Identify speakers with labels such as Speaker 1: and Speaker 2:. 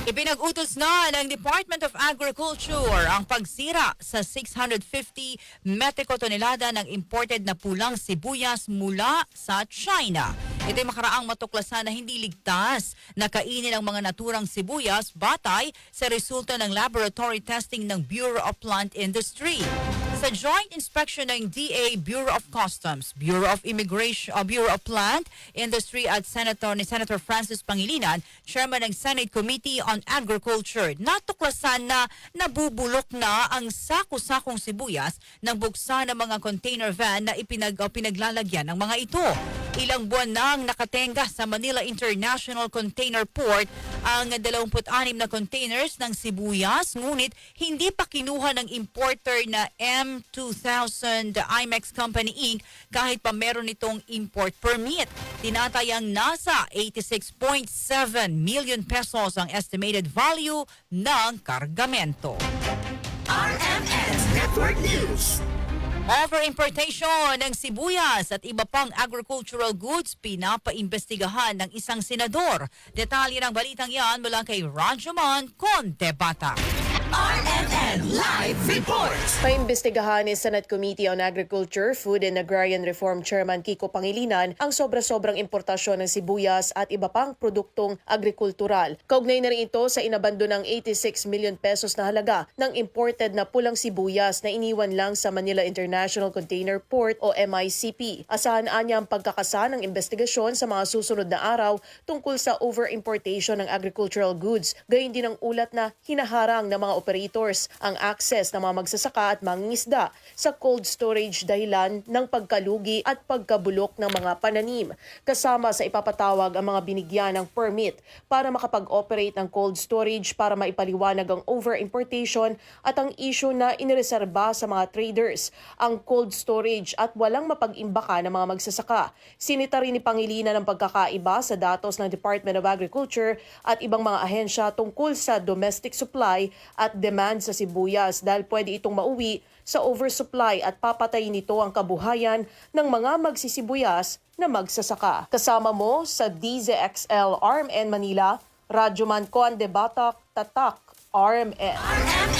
Speaker 1: Ipinag-utos na ng Department of Agriculture ang pagsira sa 650 metriko tonelada ng imported na pulang sibuyas mula sa China. Ito'y makaraang matuklasan na hindi ligtas na kainin ang mga naturang sibuyas batay sa resulta ng laboratory testing ng Bureau of Plant Industry. Sa joint inspection ng DA, Bureau of Customs, Bureau of Immigration, Bureau of Plant Industry at Senator Francis Pangilinan, Chairman ng Senate Committee on Agriculture, natuklasan na nabubulok na ang sako-sakong sibuyas ng buksan ng mga container van na pinaglalagyan ng mga ito. Ilang buwan nang nakatenga sa Manila International Container Port ang 26 na containers ng sibuyas, ngunit hindi pa kinuha ng importer na M2000 IMEX Company Inc. kahit pa meron itong import permit. Tinatayang nasa 86.7 million pesos ang estimated value ng kargamento.
Speaker 2: RMN Network News.
Speaker 1: Over-importation ng sibuyas at iba pang agricultural goods pinapaimbestigahan ng isang senador. Detalye ng balitang yan mula kay Rajuman Contebata.
Speaker 2: RMN Live Report.
Speaker 3: Paimbestigahan ni Senate Committee on Agriculture, Food and Agrarian Reform Chairman Kiko Pangilinan ang sobra-sobrang importasyon ng sibuyas at iba pang produktong agrikultural. Kaugnay na rin ito sa inabando ng 86 million pesos na halaga ng imported na pulang sibuyas na iniwan lang sa Manila International Container Port o MICP. Asahan niya ang pagkakasa ng investigasyon sa mga susunod na araw tungkol sa over-importation ng agricultural goods. Gayon din ang ulat na hinaharang ng mga operators ang access ng mga magsasaka at mangingisda sa cold storage dahilan ng pagkalugi at pagkabulok ng mga pananim. Kasama sa ipapatawag ang mga binigyan ng permit para makapag-operate ng cold storage para maipaliwanag ang over-importation at ang issue na inireserba sa mga traders ang cold storage at walang mapag-imbaka ng mga magsasaka. Sinita rin ni Pangilinan ang pagkakaiba sa datos ng Department of Agriculture at ibang mga ahensya tungkol sa domestic supply at demand sa sibuyas dahil pwede itong mauwi sa oversupply at papatayin nito ang kabuhayan ng mga magsisibuyas na magsasaka. Kasama mo sa DZXL RMN Manila, Rajuman Contebata, Tatak, RMN.